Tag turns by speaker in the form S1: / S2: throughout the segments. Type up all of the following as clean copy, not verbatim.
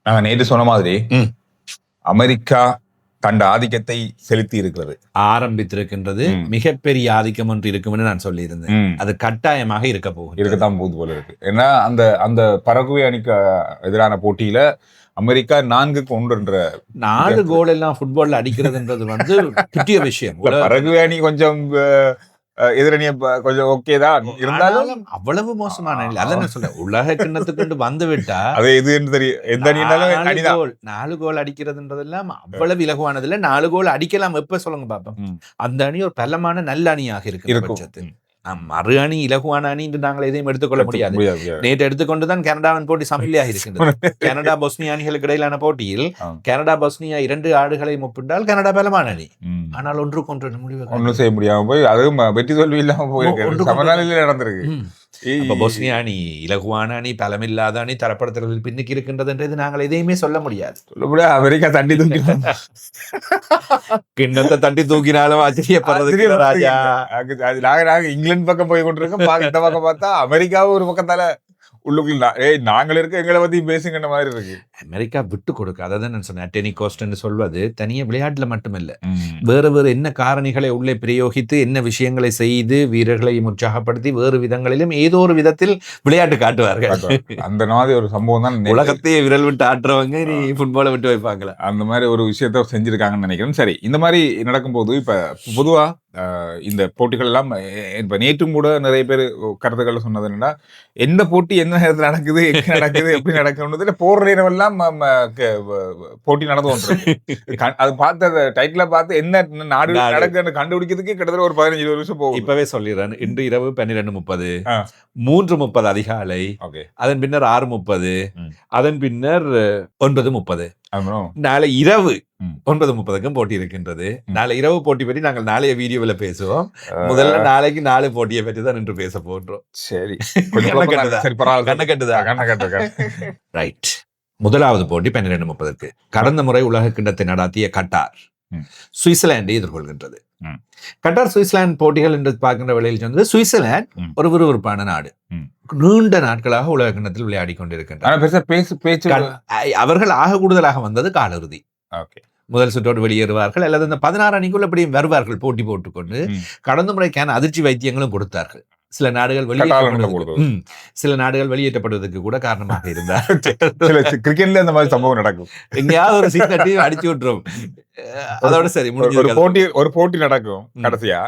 S1: நாங்க நேற்று சொன்ன மாதிரி அமெரிக்கா தண்ட ஆதிக்கத்தை செலுத்தி இருக்கிறது,
S2: ஆரம்பித்திருக்கின்றது. மிகப்பெரிய ஆதிக்கம் ஒன்று இருக்கும்னு நான் சொல்லியிருந்தேன். அது கட்டாயமாக
S1: இருக்கத்தான் போது போல இருக்கு. ஏன்னா அந்த அந்த பரகுவே அணிக்கு எதிரான போட்டியில அமெரிக்கா 4-1
S2: 4 கோல் எல்லாம் ஃபுட்பால்ல அடிக்கிறதுன்றது வந்து பெரிய விஷயம்.
S1: பரகுவே அணி கொஞ்சம் எதிரணிய கொஞ்சம் ஓகே தான் இருந்தாலும்
S2: அவ்வளவு மோசமான அணி. அதான் சொல்ல, உலக கிண்ணத்துக்கு வந்து விட்டா
S1: அது இது என்று தெரியும். எந்த அணினாலும்
S2: 4 கோல் அடிக்கிறதுன்றதெல்லாம் அவ்வளவு இலகுவானது இல்ல. 4 கோல் அடிக்கலாம் எப்ப சொல்லுங்க பாப்போம். அந்த அணி ஒரு பலமான நல்ல அணியாக இருக்கு. மறு அணி இலகுவான அணி என்று நாங்கள் எதையும் எடுத்துக்கொள்ள முடியாது. நேற்று எடுத்துக்கொண்டுதான் கனடாவின் போட்டி சமநிலையாக இருக்கின்றது. கனடா பொஸ்னியா அணிகளுக்கு இடையிலான போட்டியில் கனடா பொஸ்னியா 2 ஆடுகளை ஒப்பிட்டால் கனடா பலமான அணி. ஆனால் ஒன்றுக்கொன்று
S1: ஒன்றும் செய்ய முடியாம போய் அதுவும் வெற்றி தோல்வி இல்லாம போயிருக்கு. சமநிலையில நடந்திருக்கு.
S2: பொஸ்னியா அணி இலகுவான அணி, பலமில்லாத அணி, தரப்படுத்துறதில் பின்னுக்கு இருக்கின்றது என்றது நாங்கள் எதையுமே சொல்ல முடியாது.
S1: அமெரிக்கா தண்டி தூக்கி
S2: கிண்ணத்தை தண்டி தூக்கினாலும் ஆச்சரியப்படுறது ராஜா.
S1: நாங்க இங்கிலாந்து பக்கம் போய் கொண்டிருக்கோம். இந்த பக்கம் பார்த்தா அமெரிக்காவும் ஒரு பக்கத்தால உள்ளுக்குள்ள நாங்கள் இருக்க எங்களை பத்தி பேசுங்கிற மாதிரி இருக்கு.
S2: அமெரிக்கா விட்டு கொடுக்க, அதான் நான் சொன்னேன். டெனி கோஸ்ட்னு சொல்வது தனியா விளையாட்டுல மட்டுமில்ல, வேறு வேறு என்ன காரணிகளை உள்ளே பிரயோகித்து என்ன விஷயங்களை செய்து வீரர்களை உற்சாகப்படுத்தி வேறு விதங்களிலும் ஏதோ ஒரு விதத்தில் விளையாட்டு காட்டுவார்கள்.
S1: அந்த மாதிரி ஒரு சம்பவம் தான்
S2: உலகத்தையே விரல் விட்டு ஆட்டுறவங்க நீ ஃபுட்பாலை விட்டு வைப்பாங்களா,
S1: அந்த மாதிரி ஒரு விஷயத்த செஞ்சிருக்காங்கன்னு நினைக்கிறேன். சரி, இந்த மாதிரி நடக்கும்போது இப்ப பொதுவா இந்த போட்டிகள் எல்லாம் இப்ப நேற்றும் கூட நிறைய பேர் கருத்துக்கள் சொன்னது என்னன்னா, எந்த போட்டி எந்த நேரத்தில் நடக்குது, எங்க நடக்குது, எப்படி நடக்குது, போற நேரம் எல்லாம் போட்டி நடந்து கொண்டிருக்கு. அது பார்த்து டைட்டில பார்த்து என்ன நாடு நடக்குன்னு கண்டுபிடிக்கிறதுக்கே கிட்டத்தட்ட ஒரு 15-20 நிமிஷம் போகும்.
S2: இப்பவே சொல்லிடுறேன். இன்று இரவு 12:30, 3:30 அதிகாலை, அதன் பின்னர் 6:30, அதன் பின்னர் 9:30, நாளை இரவு 9:30க்கும் போட்டி இருக்கின்றது. நாளை இரவு போட்டி பற்றி நாங்கள் நாளைய வீடியோவில் பேசுவோம். முதல்ல நாளைக்கு 4 போட்டியை பற்றி தான் நின்று பேச போன்றோம்.
S1: சரி,
S2: ரைட். முதலாவது போட்டி 12:30. கடந்த முறை உலக கிண்ணத்தை நடாத்திய கட்டார் சுவிட்சர்லாண்டை எதிர்கொள்கின்றது. கட்டார் சுவிட்சர்லாந்து போட்டிகள் என்று பார்க்கின்ற வேளையில் சொன்னது, சுவிட்சர்லாந்து ஒரு விறுவிறுப்பான நாடு. நீண்ட நாட்களாக உலக கிண்ணத்தில் விளையாடி கொண்டிருக்கின்றனர். அவர்கள் ஆக கூடுதலாக வந்தது காலிறுதி. முதல் சுற்றோடு வெளியேறுவார்கள் அல்லது இந்த 16 அணிக்குள் எப்படியும் வருவார்கள் போட்டி போட்டுக்கொண்டு. கடந்த முறைக்கான அதிர்ச்சி வைத்தியங்களும் கொடுத்தார்கள். சில நாடுகள் வெளியேற்றப்படுவதற்கு கூட காரணமாக இருந்தார்.
S1: கிரிக்கெட்ல இந்த மாதிரி சம்பவம் நடக்கும்.
S2: எங்கேயாவது ஒரு சீட்டை அடிச்சு விட்டுரும். அதோட சரி,
S1: ஒரு போட்டி நடக்கும். கடைசியா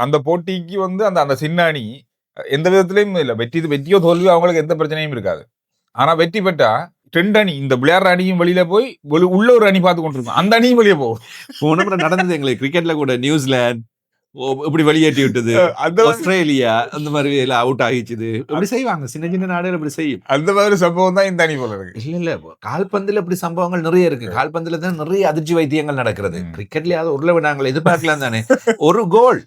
S1: அந்த போட்டிக்கு வந்து அந்த சின்ன அணி எந்த விதத்திலையும் இல்ல, வெற்றியோ தோல்வியோ அவங்களுக்கு எந்த பிரச்சனையும் இருக்காது. ஆனா வெற்றி பெற்றா 2 அணி, இந்த விளையாடுற அணியும் வெளியில போய் உள்ள ஒரு அணி பார்த்து கொண்டிருக்கும், அந்த அணியும் வெளியே போகும்.
S2: போன முறை நடந்தது எங்களுக்கு கிரிக்கெட்ல கூட. நியூசிலாந்து இப்படி வெளியேற்றி விட்டது, ஆஸ்திரேலியா அந்த மாதிரி எல்லாம் அவுட் ஆகிச்சுது. இப்படி செய்வாங்க, சின்ன சின்ன நாடுகள் இப்படி செய்யும்.
S1: அந்த மாதிரி சம்பவம் தான் இந்த அணி போல இருக்கு.
S2: இல்ல கால்பந்துல இப்படி சம்பவங்கள் நிறைய இருக்கு. கால்பந்துல தான் நிறைய அதிர்ச்சி வைத்தியங்கள் நடக்கிறது. கிரிக்கெட்லயாவது உருள நாங்கள் எதிர்பார்க்கலாம் தானே. ஒரு கோல்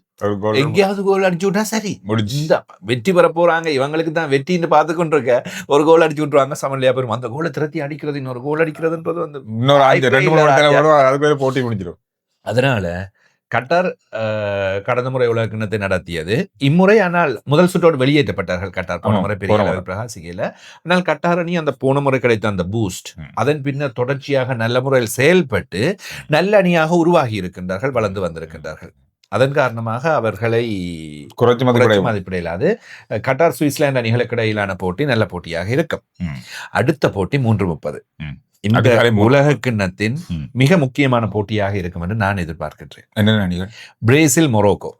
S2: எங்கேயாவது கோல் அடிச்சு விட்டா சரி, முடிஞ்சுதான் வெற்றி பெற போறாங்க. இவங்களுக்கு தான் வெற்றின்னு பார்த்து கொண்டிருக்க, ஒரு கோல் அடிச்சு விட்டுருவாங்க, சமநிலையா பெறும். அந்த கோலை திரட்டி அடிக்கிறது, இன்னொரு கோல் அடிக்கிறதுன்றது வந்து
S1: போட்டி முடிஞ்சிடும்.
S2: அதனால கட்டார் கடந்த முறை உலக கிண்ணத்தை நடத்தியது. இம்முறை ஆனால் முதல் சுற்றோடு வெளியேற்றப்பட்டார்கள். கட்டார் போன முறை பெரிய அளவில் பிரகாசிக்கல. ஆனால் கட்டார் அணி அந்த போன முறை கிடைத்த அந்த பூஸ்ட், அதன் பின்னர் தொடர்ச்சியாக நல்ல முறையில் செயல்பட்டு நல்ல அணியாக உருவாகி இருக்கின்றார்கள், வளர்ந்து வந்திருக்கின்றார்கள். அதன் காரணமாக அவர்களை
S1: குறைச்சி
S2: மதிப்பிடையிலாது. கட்டார் சுவிட்சர்லாந்து அணிகளுக்கு இடையிலான போட்டி நல்ல போட்டியாக இருக்கும். அடுத்த போட்டி 3:30. இந்த உலக கிண்ணத்தின் மிக முக்கியமான போட்டியாக இருக்கும் என்று நான் எதிர்பார்க்கின்றேன். Brazil Morocco.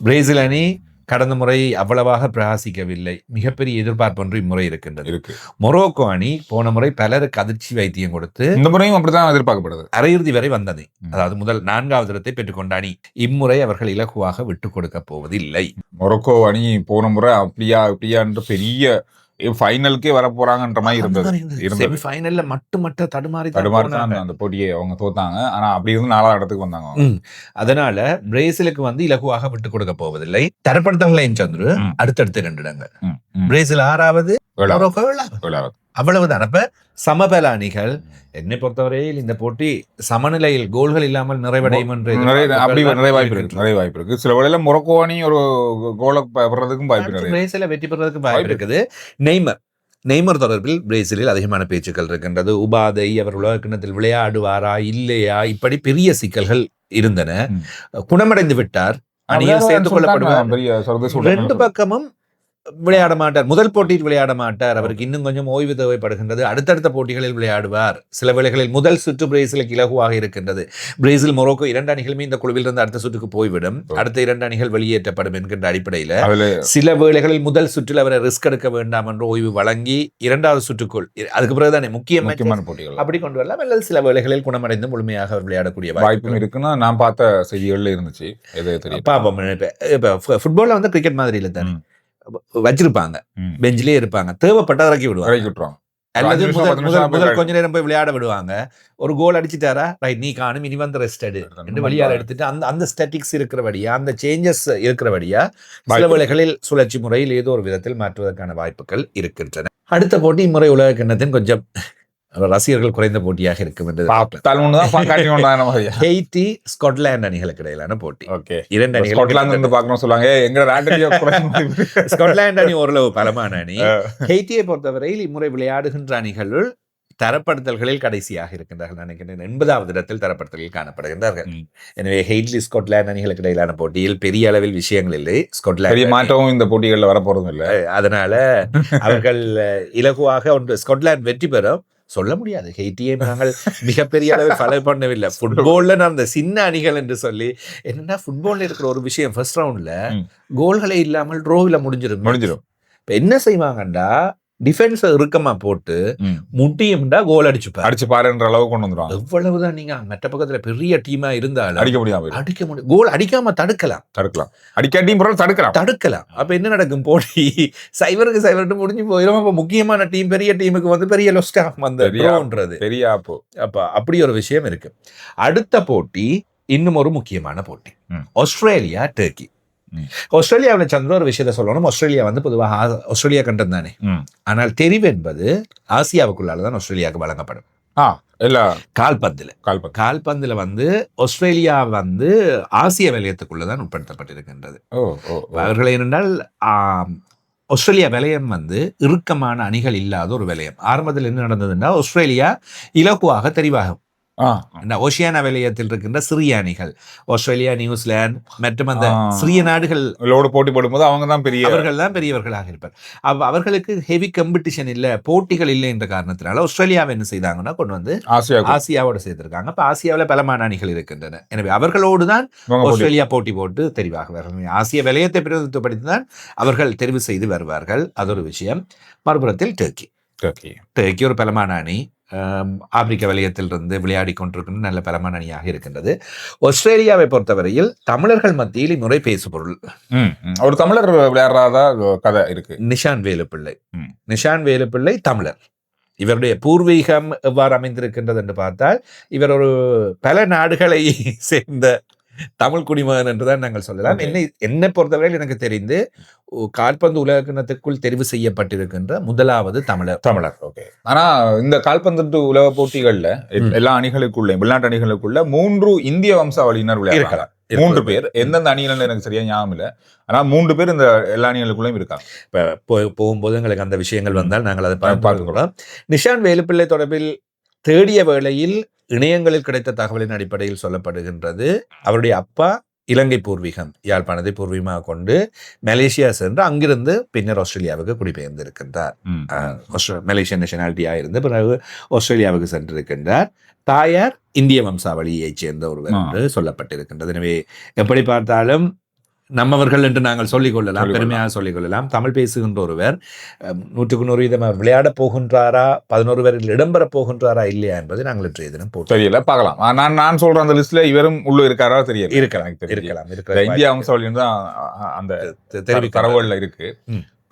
S2: பிரேசில் அணி கடந்த முறை அவ்வளவாக பிரகாசிக்கவில்லை. மிகப்பெரிய எதிர்பார்ப்பு ஒன்று இம்முறை இருக்கின்றது. மொரோக்கோ அணி போன முறை பலருக்கு அதிர்ச்சி வைத்தியம் கொடுத்து
S1: இந்த முறையும் அப்படித்தான் எதிர்பார்க்கப்படுது.
S2: அரையிறுதி வரை வந்தது. அதாவது முதல் 4வது இடத்தை பெற்றுக்கொண்ட அணி. இம்முறை அவர்கள் இலகுவாக விட்டுக் கொடுக்க போவதில்லை.
S1: மொரோக்கோ அணி போன முறை அப்படியா என்று பெரிய ஃபைனலுக்கே வர போறாங்கன்ற மாதிரி இருந்தது.
S2: செமிஃபைனல்ல மட்டுமட்ட தடுமாறி
S1: அந்த போட்டியை அவங்க தோத்தாங்க. ஆனா அப்படி இருந்து 4வது இடத்துக்கு வந்தாங்க.
S2: அதனால பிரேசிலுக்கு வந்து இலகுவாக விட்டுக் கொடுக்க போவதில்லை. தரப்படுத்தவர்களையும் சந்துரு அடுத்தடுத்து 2 இடங்கள். பிரேசில் 6வது, அவ்வளவுதான். அப்ப சமபல அணிகள். என்னை பொறுத்தவரையில் இந்த போட்டி சமநிலையில் கோல்கள் இல்லாமல் நிறைவடையும் என்று
S1: நிறைய வாய்ப்பு இருக்கு. சில வேளையில மொரோக்கோ அணி ஒரு கோலை பெறதுக்கும் வாய்ப்பு இருக்கு,
S2: பிரேசில வெற்றி பெறதுக்கும் வாய்ப்பு இருக்குது. நெய்மர் நெய்மர் தொடர்பில் பிரேசிலில் அதிகமான பேச்சுக்கள் இருக்கின்றது. உபாதை அவர் உலகக்கிண்ணத்தில் விளையாடுவாரா இல்லையா, இப்படி பெரிய சிக்கல்கள் இருந்தன. குணமடைந்து விட்டார், அணியில் சேர்த்துக் கொள்ளப்படுவார். ரெண்டு பக்கமும் விளையாட மாட்டார். முதல் போட்டியில் விளையாட மாட்டார், அவருக்கு இன்னும் கொஞ்சம் ஓய்வு தேவைப்படுகின்றது. அடுத்தடுத்த போட்டிகளில் விளையாடுவார். சில வேளைகளில் முதல் சுற்று பிரேசிலுக்கு இலகுவாக இருக்கின்றது. பிரேசில் மொரோக்கோ 2 அணிகளுமே இந்த குழுவில் இருந்து அடுத்த சுற்றுக்கு போய்விடும். அடுத்த 2 அணிகள் வெளியேற்றப்படும் என்கின்ற அடிப்படையில் சில வேளைகளில் முதல் சுற்றில் அவரை ரிஸ்க் எடுக்க வேண்டாம் என்று ஓய்வு வழங்கி 2வது சுற்றுக்குள், அதுக்கு பிறகுதானே முக்கியமான போட்டிகள் அப்படி கொண்டு வரலாம். அல்லது சில வேளைகளில் குணமடைந்து முழுமையாக அவர் விளையாடக்கூடிய
S1: வாய்ப்பும் இருக்குன்னா நான் பார்த்த செய்திகள்ல இருந்துச்சு.
S2: பாப்போம். இப்ப ஃபுட்பால்ல வந்து கிரிக்கெட் மாதிரி இல்லை தானே, வச்சிருப்பாங்க, பெஞ்சிலே இருப்பாங்க, தேவைப்பட்ட இறக்கி விடுவாங்க. அல்லது முதல் கொஞ்ச நேரம் போய் விளையாட விடுவாங்க. ஒரு கோல் அடிச்சுட்டாரா, ரைட் நீ காணும், இனி வந்து ரெஸ்ட் எடு என்று வெளியால் எடுத்துட்டு அந்த ஸ்டாட்டிக்ஸ் இருக்கிறபடியா, அந்த சேஞ்சஸ் இருக்கிறபடியா சில வேளைகளில் சுழற்சி முறையில் ஏதோ ஒரு விதத்தில் மாற்றுவதற்கான வாய்ப்புகள் இருக்கின்றன. அடுத்த போட்டி இம்முறை உலக கிண்ணத்தின் கொஞ்சம் ரசிகர்கள் குறைந்த போட்டியாக இருக்கும் என்று ஹெய்டி ஸ்காட்லாந்து அணிகளுக்கு இடையிலான போட்டி. 2 அணிகள் ஸ்காட்லாந்து அணி ஓரளவு பலமான அணி. ஹெய்டியை பொறுத்தவரையில் இம்முறை விளையாடுகின்ற அணிகளுள் தரப்படுத்தல்களில் கடைசியாக இருக்கின்றார்கள் நினைக்கின்றேன். 80வது இடத்தில் தரப்படுத்தல்களில் காணப்படுகின்றார்கள். எனவே ஹெய்ட்லி ஸ்காட்லாந்து அணிகளுக்கு இடையிலான போட்டியில் பெரிய அளவில் விஷயங்கள் இல்லை. ஸ்காட்லாந்து மாற்றவும் இந்த போட்டிகளில் வரப்போறதும் இல்லை. அதனால அவர்கள் இலகுவாக ஸ்காட்லாந்து வெற்றி பெறும் சொல்ல முடியாது. ஹெய்டியை நாங்கள் மிகப்பெரிய அளவில் ஃபாலோ பண்ணவில்லை. ஃபுட்பால்ல நான் அந்த சின்ன அணிகள் என்று சொல்லி, என்னன்னா ஃபுட்பால்ல இருக்கிற ஒரு விஷயம், ஃபர்ஸ்ட் ரவுண்ட்ல கோல்களே இல்லாமல் ட்ரோவில் முடிஞ்சிடும். இப்ப என்ன செய்வாங்கண்டா, டிஃபென்ஸ் இறுக்கமா போட்டு முட்டியும்டா கோல் அடிச்சு பாருன்ற அளவு கொண்டு வந்துடும். எவ்வளவுதான் நீங்க மற்ற பக்கத்துல பெரிய டீமா இருந்தாலும் அடிக்க முடியும். கோல் அடிக்காம தடுக்கலாம். அப்ப என்ன நடக்கும், போட்டி 0-0 முடிஞ்சு போயிடும். அப்ப முக்கியமான டீம், பெரிய டீமுக்கு வந்து பெரிய லொஸ்டா வந்தது பெரிய அப்ப அப்படி ஒரு விஷயம் இருக்கு. அடுத்த போட்டி இன்னும் ஒரு முக்கியமான போட்டி, ஆஸ்திரேலியா டர்க்கி. ஆஸ்திரேலியாவில் சந்திர ஒரு விஷயத்த சொல்லணும். ஆஸ்திரேலியா வந்து பொதுவாக ஆஸ்திரேலியா கண்டம் தானே, ஆனால் தெரிவு என்பது ஆசியாவுக்குள்ளாலதான் ஆஸ்திரேலியாவுக்கு வழங்கப்படும். கால்பந்துல வந்து ஆஸ்திரேலியா வந்து ஆசிய வலயத்துக்குள்ளதான் உட்படுத்தப்பட்டிருக்கின்றது. அவர்கள் என்னென்றால் ஆஸ்திரேலியா வலயம் வந்து இறுக்கமான அணிகள் இல்லாத ஒரு வலயம். ஆரம்பத்தில் என்ன நடந்ததுன்னா, ஆஸ்திரேலியா இலகுவாக தெரிவாகும். ஓஷியானா வலயத்தில் இருக்கின்ற சிறிய அணிகள், ஆஸ்திரேலியா, நியூசிலாந்து மற்றும் அந்த சிறிய நாடுகளோடு போட்டி போடும்போது அவர்கள் தான் பெரியவர்களாக இருப்பார். அவர்களுக்கு ஹெவி காம்படிஷன் இல்லை, போட்டிகள் இல்லை என்ற காரணத்தினால ஆஸ்திரேலியாவை என்ன செய்தாங்கன்னா கொண்டு வந்து ஆசியாவோட சேர்த்திருக்காங்க. அப்ப ஆசியாவில் பலமான அணிகள் இருக்கின்றன. எனவே அவர்களோடு தான் ஆஸ்திரேலியா போட்டி போட்டு தெரிவாக ஆசிய வலயத்தை பிரதிநிதித்துவப்படுத்தி தான் அவர்கள் தெரிவு செய்து வருவார்கள். அது ஒரு விஷயம். மறுபுறத்தில் டர்க்கி ஒரு பலமான அணி, ஆப்பிரிக்க வலயத்திலிருந்து விளையாடி கொண்டிருக்கின்ற நல்ல பலமான அணியாக இருக்கின்றது. ஆஸ்திரேலியாவை பொறுத்தவரையில் தமிழர்கள் மத்தியில் இம்முறை பேசுபொருள்.
S1: ஒரு தமிழர் விளையாடுறதா கதை இருக்கு.
S2: நிஷான் வேலுப்பிள்ளை தமிழர். இவருடைய பூர்வீகம் எவ்வாறு அமைந்திருக்கின்றது என்று பார்த்தால், இவர் ஒரு பல நாடுகளை சேர்ந்த தமிழ் குடிமகன் என்றுதான் நாங்கள் சொல்லலாம். என்னை பொறுத்தவரையில் எனக்கு தெரிந்து கால்பந்து உலகத்திற்குள் தெரிவு செய்யப்பட்டிருக்கின்ற முதலாவது தமிழர்.
S1: ஆனா இந்த கால்பந்து உலக போட்டிகள்ல எல்லா அணிகளுக்குள்ள, வெளிநாட்டு அணிகளுக்குள்ள 3 இந்திய வம்சாவளியினர் விளையாடலாம். 3 பேர். எந்தெந்த அணிகள் எனக்கு சரியா ஞாபகம் இல்லை. ஆனா 3 பேர் இந்த எல்லா அணிகளுக்குள்ளயும் இருக்காங்க.
S2: இப்ப போகும்போது எங்களுக்கு அந்த விஷயங்கள் வந்தால் நாங்கள் அதை பார்த்துக்கிறோம். நிஷான் வேலுப்பிள்ளை தொடர்பில் தேடிய வேளையில் இணையங்களில் கிடைத்த தகவலின் அடிப்படையில் சொல்லப்படுகின்றது, அவருடைய அப்பா இலங்கை பூர்வீகம், யாழ்ப்பாணத்தை பூர்வீகமாக கொண்டு மலேசியா சென்று அங்கிருந்து பின்னர் ஆஸ்திரேலியாவுக்கு குடிபெயர்ந்து இருக்கின்றார். மலேசியன் நேஷனாலிட்டியாக இருந்து பிறகு ஆஸ்திரேலியாவுக்கு சென்றிருக்கின்றார். தாயார் இந்திய வம்சாவளியைச் சேர்ந்த ஒருவர் என்று சொல்லப்பட்டிருக்கின்றது. எனவே எப்படி பார்த்தாலும் நம்மவர்கள் என்று நாங்கள் சொல்லிக்கொள்ளலாம், பெருமையாக சொல்லிக்கொள்ளலாம். தமிழ் பேசுகின்ற ஒருவர் 100% அவர் விளையாட போகின்றாரா, 11 பேரில் இடம்பெற போகின்றாரா இல்லையா என்பது நாங்கள் இன்றைய தினம்
S1: தெரியல, பார்க்கலாம். நான் சொல்ற அந்த லிஸ்ட்ல இவரும் உள்ள இருக்காரா தெரியல.
S2: இருக்கலாம்.
S1: இந்தியா வம்சாவளி தான் அந்த தரவுகள்ல இருக்கு.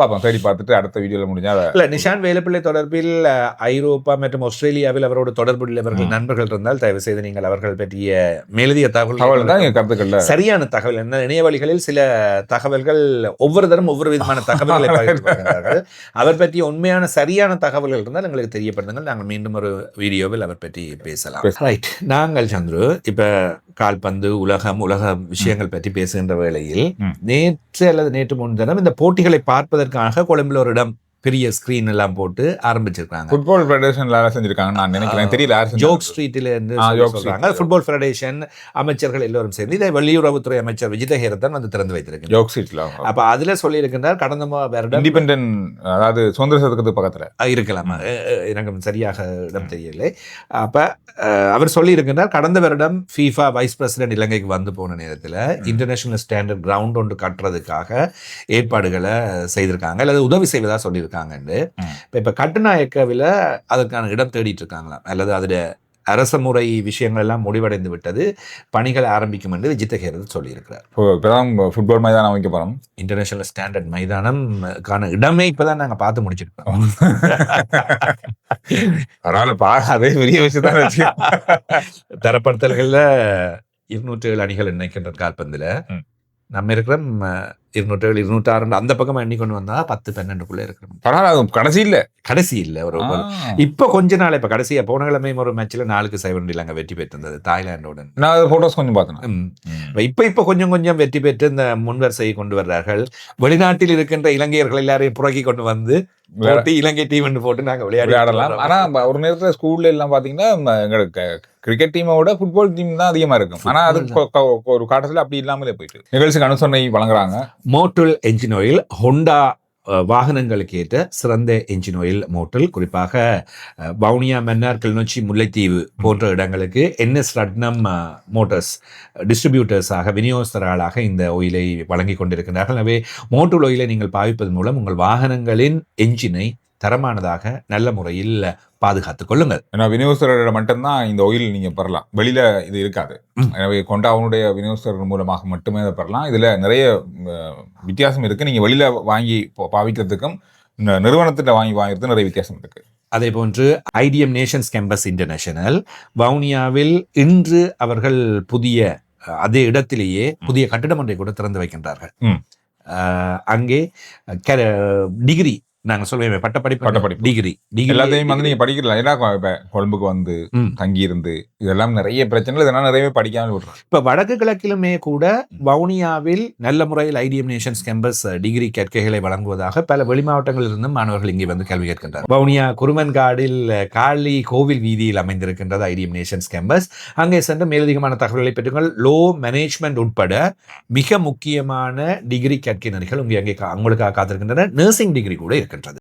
S1: பார்ப்போம், தேடி பார்த்துட்டு அடுத்த வீடியோல முடிஞ்சா.
S2: இல்ல, நிஷான் வேலுப்பிள்ளை தொடர்பில் ஐரோப்பா மற்றும் ஆஸ்திரேலியாவில் அவரோடு தொடர்புள்ளவர்கள் நண்பர்கள் இருந்தால் தயவு செய்து நீங்கள் அவர்கள் பற்றிய மேலதிக தகவல்
S1: தான் கருத்துக்கள்,
S2: சரியான தகவல் என்ன, இணையவழிகளில் சில தகவல்கள் ஒவ்வொரு தரம் ஒவ்வொரு விதமான தகவல்களை பகிர்ந்தார்கள். அவர் பற்றிய உண்மையான சரியான தகவல்கள் இருந்தால் எங்களுக்கு தெரியப்படுத்துங்கள். நாங்கள் மீண்டும் ஒரு வீடியோவில் அவர் பற்றி பேசலாம். ரைட், நாங்கள் சந்துரு இப்ப கால்பந்து உலக விஷயங்கள் பற்றி பேசுகின்ற வேளையில் நேற்று அல்லது நேற்று முன்தினம் இந்த போட்டிகளை பார்ப்பதற்காக கொழும்பில் ஒரு இடம் பெரிய ஸ்கிரீன் எல்லாம் போட்டு ஆரம்பிச்சிருக்காங்க.
S1: ஃபுட்பால் ஃபெடரேஷன்ல வேலை செஞ்சிருக்காங்க நான் நினைக்கிறேன், தெரியல யார் செஞ்சாங்க.
S2: ஜோக் ஸ்ட்ரீட்ல இருந்து சொல்றாங்க. ஃபுட்பால் ஃபெடரேஷன் அமைச்சர்கள் எல்லோரும் சேர்ந்து இதை வெளியுறவுத்துறை அமைச்சர் விஜித ஹேரத்தன் வந்து திறந்து வைத்திருக்கிறார்.
S1: ஜோக் ஸ்ட்ரீட்ல
S2: அப்ப அதுல சொல்லி இருக்கின்றார், கடந்த வருடம்
S1: இண்டிபெண்டன்ட், அதாவது சுதந்திர சதுக்கத்துக்கு பக்கத்துல
S2: இருக்கலாம், எனக்கு சரியாக இடம் தெரியலை. அப்ப அவர் சொல்லி இருக்கின்றார், கடந்த வருடம் FIFA வைஸ் பிரசிடென்ட் இலங்கைக்கு வந்து போன நேரத்தில் இன்டர்நேஷனல் ஸ்டாண்டர்ட் கிரவுண்ட் ஒன்று கட்டுறதுக்காக ஏற்பாடுகளை செய்திருக்காங்க அல்லது உதவி செய்வதா சொல்லியிருக்காங்கன்னு. இப்ப கட்டுநாயக்கவில் அதற்கான இடம் தேடிட்டு இருக்காங்களாம், அல்லது அதுல அரச முறை விஷயங்கள் எல்லாம் முடிவடைந்து விட்டது, பணிகள் ஆரம்பிக்கும் என்று விஜித ஹேரத் சொல்லியிருக்கிறார்.
S1: இப்பதான் ஃபுட்பால் மைதானம் வைக்க போறோம்.
S2: இன்டர்நேஷனல் ஸ்டாண்டர்ட் மைதானம்கான இடமே இப்பதான் நாங்க பார்த்து முடிச்சிருக்கோம்.
S1: அதே பெரிய விஷயம் தான்.
S2: தரப்படுத்தல்கள்ல 207 அணிகள் நினைக்கின்ற கால்பந்துல நம்ம இருக்கிறோம் 207, 206 அந்த பக்கமா எண்ணி கொண்டு வந்தா 10-12 இருக்கிறோம். கடைசி இல்ல ஒரு இப்ப கொஞ்ச நாள், இப்ப கடைசியா போன கிழமை ஒரு மேட்ச்ல 4-0 இலங்கை வெற்றி பெற்றிருந்தது தாய்லாந்துடன்.
S1: நான் போட்டோஸ் கொஞ்சம் பார்த்தேன்.
S2: இப்ப கொஞ்சம் கொஞ்சம் வெற்றி பெற்று இந்த முன்வரிசையை கொண்டு வர்றார்கள். வெளிநாட்டில் இருக்கின்ற இலங்கையர்கள் எல்லாரையும் புறக்கி கொண்டு வந்து இலங்கை டீம் போட்டு நாங்க விளையாடலாம்.
S1: ஆனா ஒரு நேரத்துல ஸ்கூல்ல எல்லாம் பாத்தீங்கன்னா எங்களுக்கு கிரிக்கெட் டீமோட ஃபுட்பால் டீம் தான் அதிகமா இருக்கும். ஆனா அது ஒரு காலத்துல அப்படி இல்லாமலே போயிட்டு. நிகழ்ச்சிக்கு அனுசரணை வழங்குறாங்க
S2: மோட்டல் என்ஜின் ஆயில், ஹோண்டா வாகனங்களுக்கு ஏற்ற சிறந்த என்ஜின் ஆயில் மோட்டல். குறிப்பாக வவுனியா, மன்னார், கிளிநொச்சி, முல்லைத்தீவு போன்ற இடங்களுக்கு NS ரட்னம் மோட்டார்ஸ் டிஸ்ட்ரிபியூட்டர்ஸாக, விநியோகஸ்தர்களாக இந்த ஆயிலை வழங்கி கொண்டிருக்கிறார்கள். எனவே மோட்டல் ஆயிலை நீங்கள் பாவிப்பதன் மூலம் உங்கள் வாகனங்களின் என்ஜினை தரமானதாக நல்ல முறையில் பாதுகாத்துக் கொள்ளுங்கள்.
S1: ஏன்னா விநியோகஸ்தரோட மட்டும்தான் இந்த ஆயில் நீங்க பெறலாம், வெளியில இது இருக்காது. எனவே கொண்டாவுடைய விநியோகஸ்தர்கள் மூலமாக மட்டுமே அதை பெறலாம். இதுல நிறைய வித்தியாசம் இருக்கு. நீங்க வெளியில வாங்கி பாவிக்கிறதுக்கும் நிறுவனத்திட்ட வாங்கிறது நிறைய வித்தியாசம் இருக்கு.
S2: அதே போன்று IDM நேஷன்ஸ் கேம்பஸ் இன்டர்நேஷனல் வவுனியாவில் இன்று அவர்கள் புதிய அதே இடத்திலேயே புதிய கட்டிடம் ஒன்றை கூட திறந்து வைக்கின்றார்கள். அங்கே டிகிரி, நாங்க சொல்லுவேன் பட்டப்படிப்பு, டிகிரி
S1: எல்லாத்தையும் வந்து நீங்க படிக்கலாம். ஏன்னா கொழும்புக்கு வந்து தங்கி இருந்து இதெல்லாம் நிறைய பிரச்சனைகள், இதெல்லாம் நிறைய படிக்காமல் விடுறோம்.
S2: இப்ப வடக்கு கிழக்கிலுமே கூட வவுனியாவில் நல்ல முறையில் IDM நேஷன்ஸ் கேம்பஸ் டிகிரி கற்கைகளை வழங்குவதாக பல வெளி மாவட்டங்களில் இருந்தும் மாணவர்கள் இங்கே வந்து கல்வி கேட்கின்றனர். வவுனியா குருமன்காடில் காளி கோவில் வீதியில் அமைந்திருக்கின்றது IDM நேஷன்ஸ் கேம்பஸ். அங்கே சென்று மேலதிகமான தகவல்களை பெற்றுங்கள். லோ மேனேஜ்மெண்ட் உட்பட மிக முக்கியமான டிகிரி கற்கை நெறிகள் அங்கே உங்களுக்காக காத்திருக்கின்றன. நர்சிங் டிகிரி கூட இருக்கின்றது.